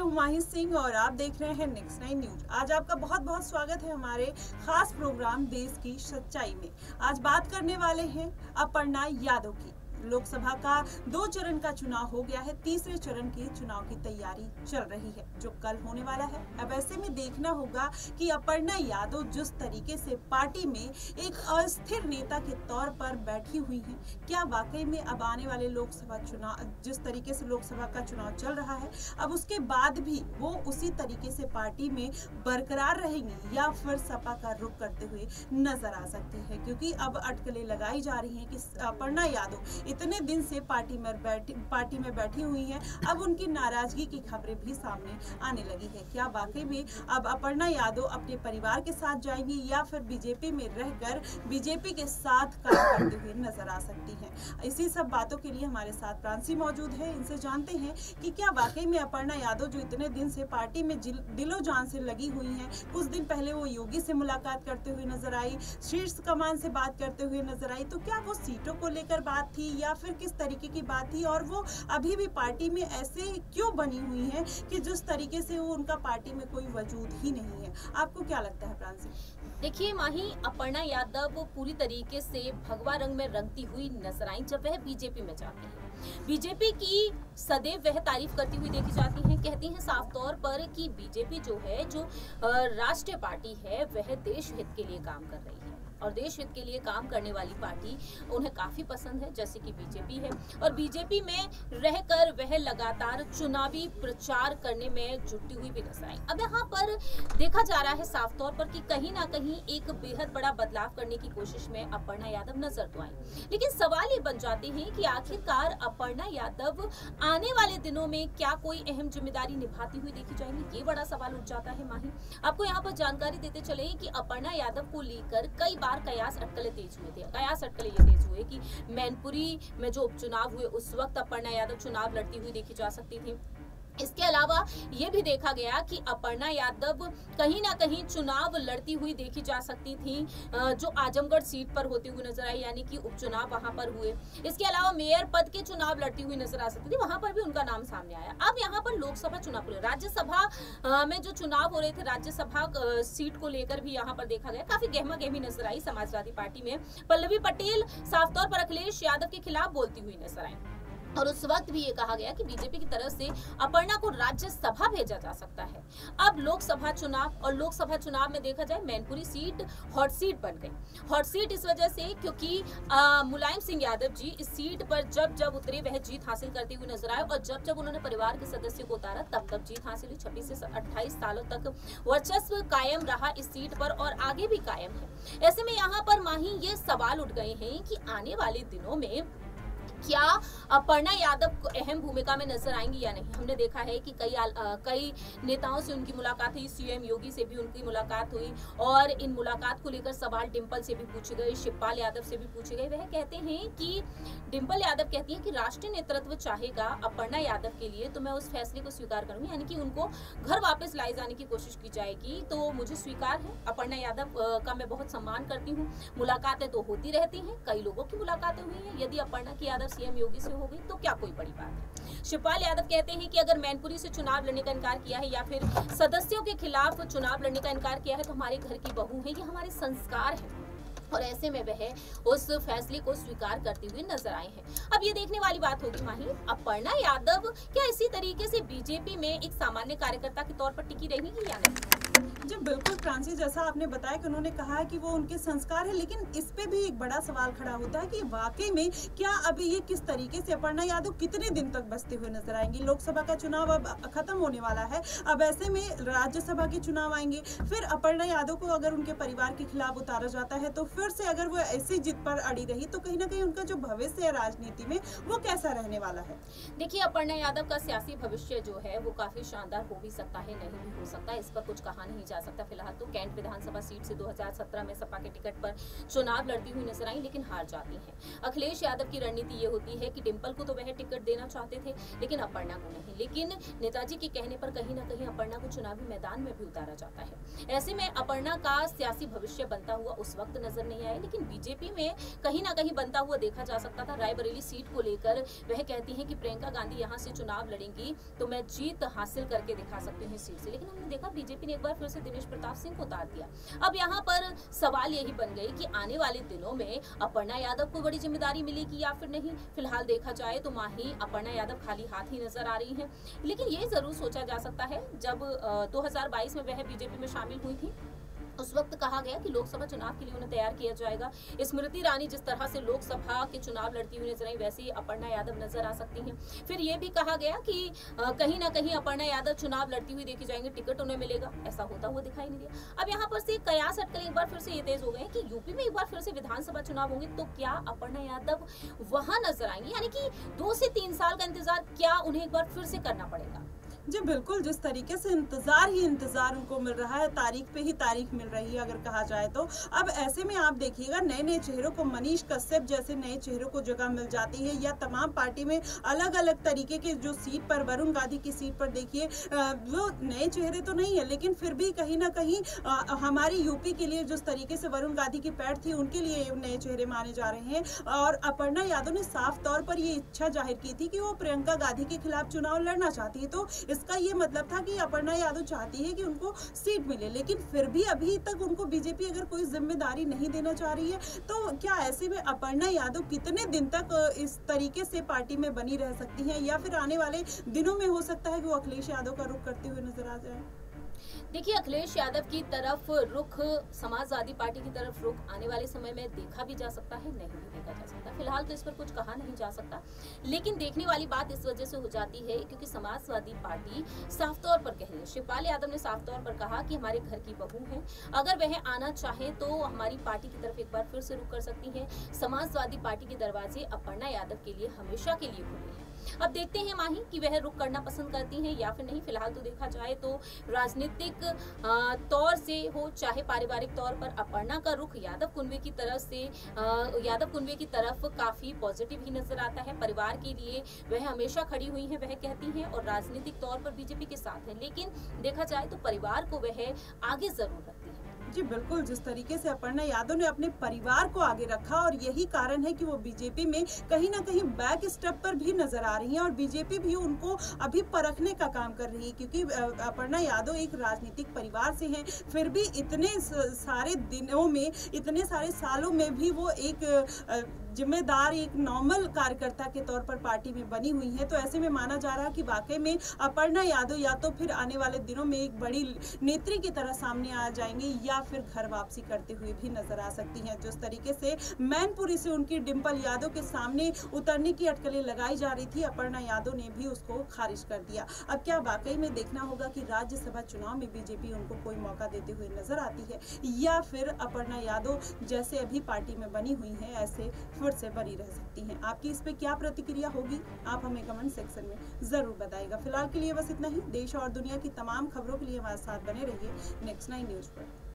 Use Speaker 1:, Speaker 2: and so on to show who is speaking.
Speaker 1: मैं हूं माही सिंह और आप देख रहे हैं नेक्स्ट 9 न्यूज। आज आपका बहुत बहुत स्वागत है हमारे खास प्रोग्राम देश की सच्चाई में। आज बात करने वाले हैं अपर्णा यादव की। लोकसभा का 2 चरण का चुनाव हो गया है, तीसरे चरण के चुनाव की तैयारी चल रही है जो कल होने वाला है। अब ऐसे में देखना होगा कि अपर्णा यादव जिस तरीके से पार्टी में एक अस्थिर नेता के तौर पर बैठी हुई हैं, क्या वाकई में अब आने वाले लोकसभा चुनाव, जिस तरीके से लोकसभा का चुनाव चल रहा है, अब उसके बाद भी वो उसी तरीके से पार्टी में बरकरार रहेंगी या फिर सपा का रुख करते हुए नजर आ सकती है। क्योंकि अब अटकलें लगाई जा रही हैं कि अपर्णा यादव इतने दिन से पार्टी में बैठी हुई हैं, अब उनकी नाराजगी की खबरें भी सामने आने लगी है। क्या वाकई में अब अपर्णा यादव अपने परिवार के साथ जाएंगी या फिर बीजेपी में रहकर बीजेपी के साथ काम करते हुए नजर आ सकती हैं? इसी सब बातों के लिए हमारे साथ प्रांसी मौजूद है। इनसे जानते हैं कि क्या वाकई में अपर्णा यादव जो इतने दिन से पार्टी में दिलो जान से लगी हुई हैं, कुछ दिन पहले वो योगी से मुलाकात करते हुए नजर आई, शीर्ष कमान से बात करते हुए नजर आई, तो क्या वो सीटों को लेकर बात थी या फिर किस तरीके की बात थी, और वो अभी भी पार्टी में ऐसे क्यों बनी हुई हैं कि जिस तरीके से वो उनका पार्टी में कोई वजूद ही नहीं है? आपको क्या लगता है प्रांसी?
Speaker 2: देखिए माही, अपर्णा यादव पूरी तरीके से भगवा रंग में रंगती हुई नजर आई जब वह बीजेपी में जाती है। बीजेपी की सदैव वह तारीफ करती हुई देखी जाती है। कहती हैं साफ तौर पर कि बीजेपी जो है, जो राष्ट्रीय पार्टी है, वह देश हित के लिए काम कर रही है और देश हित के लिए काम करने वाली पार्टी उन्हें काफी पसंद है, जैसे कि बीजेपी है। और बीजेपी में रहकर वह लगातार चुनावी प्रचार करने में जुटी हुई भी नजर आई। अब यहाँ पर देखा जा रहा है साफ तौर पर कि कहीं ना कहीं एक बेहद बड़ा बदलाव करने की कोशिश में अपर्णा यादव नजर तो आई, लेकिन सवाल ये बन जाते हैं कि आखिरकार अपर्णा यादव आने वाले दिनों में क्या कोई अहम जिम्मेदारी निभाती हुई देखी जाएगी? ये बड़ा सवाल उठ जाता है माही। आपको यहाँ पर जानकारी देते चले कि अपर्णा यादव को लेकर कई बार कयास अटकलें तेज हुए थे। कयास अटकलें ये तेज हुए कि मैनपुरी में जो उपचुनाव हुए उस वक्त अपर्णा यादव चुनाव लड़ती हुई देखी जा सकती थी। इसके अलावा ये भी देखा गया कि अपर्णा यादव कहीं ना कहीं चुनाव लड़ती हुई देखी जा सकती थी जो आजमगढ़ सीट पर होती हुई नजर आई, यानी कि उपचुनाव वहां पर हुए। इसके अलावा मेयर पद के चुनाव लड़ती हुई नजर आ सकती थी, वहां पर भी उनका नाम सामने आया। अब यहाँ पर लोकसभा चुनाव को, राज्यसभा में जो चुनाव हो रहे थे, राज्यसभा सीट को लेकर भी यहाँ पर देखा गया काफी गहमा गहमी नजर आई। समाजवादी पार्टी में पल्लवी पटेल साफ तौर पर अखिलेश यादव के खिलाफ बोलती हुई नजर आई और उस वक्त भी ये कहा गया कि बीजेपी की तरफ से अपर्णा को राज्यसभा भेजा जा सकता है। अब लोकसभा चुनाव, और लोकसभा चुनाव में देखा जाए मैनपुरी सीट हॉट सीट बन गई। हॉट सीट इस वजह से क्योंकि मुलायम सिंह यादव जी इस सीट पर जब जब उतरे वह जीत हासिल करते हुए नजर आए, और जब जब उन्होंने परिवार के सदस्यों को उतारा तब तब जीत हासिल हुई। 26 से 28 सालों तक वर्चस्व कायम रहा इस सीट पर और आगे भी कायम है। ऐसे में यहाँ पर माही ये सवाल उठ गए हैं कि आने वाले दिनों में क्या अपर्णा यादव को अहम भूमिका में नजर आएंगी या नहीं। हमने देखा है कि कई नेताओं से उनकी मुलाकात हुई, सीएम योगी से भी उनकी मुलाकात हुई और इन मुलाकात को लेकर सवाल डिंपल से भी पूछे गए, शिवपाल यादव से भी पूछे गए। वह कहते हैं कि डिंपल यादव कहती हैं कि राष्ट्रीय नेतृत्व चाहेगा अपर्णा यादव के लिए तो मैं उस फैसले को स्वीकार करूंगी, यानी कि उनको घर वापस लाए जाने की कोशिश की जाएगी तो मुझे स्वीकार है। अपर्णा यादव का मैं बहुत सम्मान करती हूँ, मुलाकातें तो होती रहती हैं, कई लोगों की मुलाकातें हुई हैं, यदि अपर्णा की यादव सीएम योगी से हो गई तो क्या कोई बड़ी बात है। शिवपाल यादव कहते हैं कि अगर मैनपुरी से चुनाव लड़ने का इनकार किया है या फिर सदस्यों के खिलाफ चुनाव लड़ने का इनकार किया है तो हमारे घर की बहू है, ये हमारे संस्कार है, और ऐसे में वह उस फैसले को स्वीकार करते हुए नजर आए हैं। अब ये देखने वाली बात होगी माही, अपर्णा यादव क्या इसी तरीके से बीजेपी में एक सामान्य कार्यकर्ता के तौर पर टिकी रहेंगी या नहीं?
Speaker 1: जी बिल्कुल प्रांसी, जैसा आपने बताया कि उन्होंने कहा है कि वो उनके संस्कार है, लेकिन इस पे भी एक बड़ा सवाल खड़ा होता है कि वाकई में क्या अभी ये किस तरीके से अपर्णा यादव कितने दिन तक बसते हुए नजर आएंगी? लोकसभा का चुनाव अब खत्म होने वाला है, अब ऐसे में राज्यसभा के चुनाव आएंगे, फिर अपर्णा यादव को अगर उनके परिवार के खिलाफ उतारा जाता है तो फिर से अगर वो ऐसी जिद पर अड़ी रही तो कहीं ना कहीं उनका जो भविष्य है राजनीति में वो कैसा रहने वाला है?
Speaker 2: देखिए, अपर्णा यादव का सियासी भविष्य जो है वो काफी शानदार हो भी सकता है, नहीं भी हो सकता, इस पर कुछ कहा नहीं जा सकता। फिलहाल तो कैंट विधानसभा सीट से 2017 में सपा के टिकट पर चुनाव लड़ती हुई नजर आई, लेकिन हार जाती हैं। अखिलेश यादव की रणनीति ये होती है कि डिंपल को तो वह टिकट देना चाहते थे लेकिन अपर्णा को नहीं, लेकिन नेताजी के कहने पर कहीं ना कहीं अपर्णा को चुनावी मैदान में भी उतारा जाता है। ऐसे में अपर्णा का सियासी भविष्य बनता हुआ उस वक्त नजर नहीं आए, लेकिन बीजेपी में कहीं ना कहीं बनता हुआ देखा जा सकता था। रायबरेली सीट को लेकर वह कहती हैं कि प्रियंका गांधी यहाँ से चुनाव लड़ेंगी तो मैं जीत हासिल करके दिखा सकती हूँ इस सीट से, लेकिन हमने देखा बीजेपी ने एक बार फिर से दिनेश प्रताप सिंह को उतार दिया। अब यहाँ पर सवाल यही बन गई कि आने वाले दिनों में अपर्णा यादव को बड़ी जिम्मेदारी मिलेगी या फिर नहीं। फिलहाल देखा जाए तो माही अपर्णा यादव खाली हाथ ही नजर आ रही हैं, लेकिन ये जरूर सोचा जा सकता है जब 2022 में वह बीजेपी में शामिल हुई थी उस वक्त कहा गया कि लोकसभा चुनाव के लिए उन्हें तैयार किया जाएगा। स्मृति ईरानी जिस तरह से लोकसभा के चुनाव लड़ती हुई नजर आई, वैसे ही अपर्णा यादव नजर आ सकती हैं। फिर ये भी कहा गया कि कहीं ना कहीं अपर्णा यादव चुनाव लड़ती हुई देखी जाएंगे, टिकट उन्हें मिलेगा, ऐसा होता हुआ दिखाई नहीं दिया। अब यहाँ पर से कयास अटकल एक बार फिर से ये तेज हो गए कि यूपी में एक बार फिर से विधानसभा चुनाव होंगे तो क्या अपर्णा यादव वहां नजर आएंगी, यानी कि 2 से 3 साल का इंतजार क्या उन्हें एक बार फिर से करना पड़ेगा।
Speaker 1: जी बिल्कुल, जिस तरीके से इंतजार उनको मिल रहा है, तारीख पे ही तारीख मिल रही है अगर कहा जाए तो। अब ऐसे में आप देखिएगा नए नए चेहरों को, मनीष कश्यप जैसे नए चेहरों को जगह मिल जाती है, या तमाम पार्टी में अलग अलग तरीके के जो सीट पर, वरुण गांधी की सीट पर देखिए वो नए चेहरे तो नहीं है, लेकिन फिर भी कहीं ना कहीं हमारी यूपी के लिए जिस तरीके से वरुण गांधी की पैठ थी उनके लिए नए चेहरे माने जा रहे हैं। और अपर्णा यादव ने साफ तौर पर ये इच्छा जाहिर की थी कि वो प्रियंका गांधी के खिलाफ चुनाव लड़ना चाहती है, तो इसका ये मतलब था कि अपर्णा यादव चाहती है कि उनको सीट मिले, लेकिन फिर भी अभी तक उनको बीजेपी अगर कोई जिम्मेदारी नहीं देना चाह रही है तो क्या ऐसे में अपर्णा यादव कितने दिन तक इस तरीके से पार्टी में बनी रह सकती हैं, या फिर आने वाले दिनों में हो सकता है कि वो अखिलेश यादव का रुख करते हुए नजर आ जाए।
Speaker 2: देखिए, अखिलेश यादव की तरफ रुख, समाजवादी पार्टी की तरफ रुख आने वाले समय में देखा भी जा सकता है, नहीं भी देखा जा सकता। फिलहाल तो इस पर कुछ कहा नहीं जा सकता, लेकिन देखने वाली बात इस वजह से हो जाती है क्योंकि समाजवादी पार्टी साफ तौर पर कह रही है। शिवपाल यादव ने साफ तौर पर कहा कि हमारे घर की बहू है, अगर वह आना चाहे तो हमारी पार्टी की तरफ एक बार फिर से रुख कर सकती है। समाजवादी पार्टी के दरवाजे अपर्णा यादव के लिए हमेशा के लिए खुले हैं। अब देखते हैं माही कि वह रुख करना पसंद करती हैं या फिर नहीं। फिलहाल तो देखा जाए तो राजनीतिक तौर से हो चाहे पारिवारिक तौर पर अपर्णा का रुख यादव कुनबे की तरफ काफी पॉजिटिव ही नजर आता है। परिवार के लिए वह हमेशा खड़ी हुई हैं, वह कहती हैं, और राजनीतिक तौर पर बीजेपी के साथ है, लेकिन देखा जाए तो परिवार को वह आगे जरूर रखती है।
Speaker 1: जी बिल्कुल, जिस तरीके से अपर्णा यादव ने अपने परिवार को आगे रखा और यही कारण है कि वो बीजेपी में कहीं ना कहीं बैक स्टेप पर भी नजर आ रही हैं, और बीजेपी भी उनको अभी परखने का काम कर रही है, क्योंकि अपर्णा यादव एक राजनीतिक परिवार से हैं, फिर भी इतने सारे दिनों में, इतने सारे सालों में भी वो एक जिम्मेदार, एक नॉर्मल कार्यकर्ता के तौर पर पार्टी में बनी हुई है। तो ऐसे में माना जा रहा है कि वाकई में अपर्णा यादव या तो फिर आने वाले दिनों में एक बड़ी नेत्री की तरह सामने आ जाएंगी, या फिर घर वापसी करते हुए भी नजर आ सकती हैं। जिस तरीके से मैनपुरी से उनकी डिंपल यादव के सामने उतरने की अटकलें लगाई जा रही थी, अपर्णा यादव ने भी उसको खारिज कर दिया। अब क्या वाकई में देखना होगा कि राज्यसभा चुनाव में बीजेपी उनको कोई मौका देते हुए नजर आती है, या फिर अपर्णा यादव जैसे अभी पार्टी में बनी हुई है ऐसे फिर से बनी रह सकती हैं। आपकी इस पे क्या प्रतिक्रिया होगी, आप हमें कमेंट सेक्शन में जरूर बताइएगा। फिलहाल के लिए बस इतना ही। देश और दुनिया की तमाम खबरों के लिए हमारे साथ बने रहिए नेक्स्ट 9 न्यूज पर।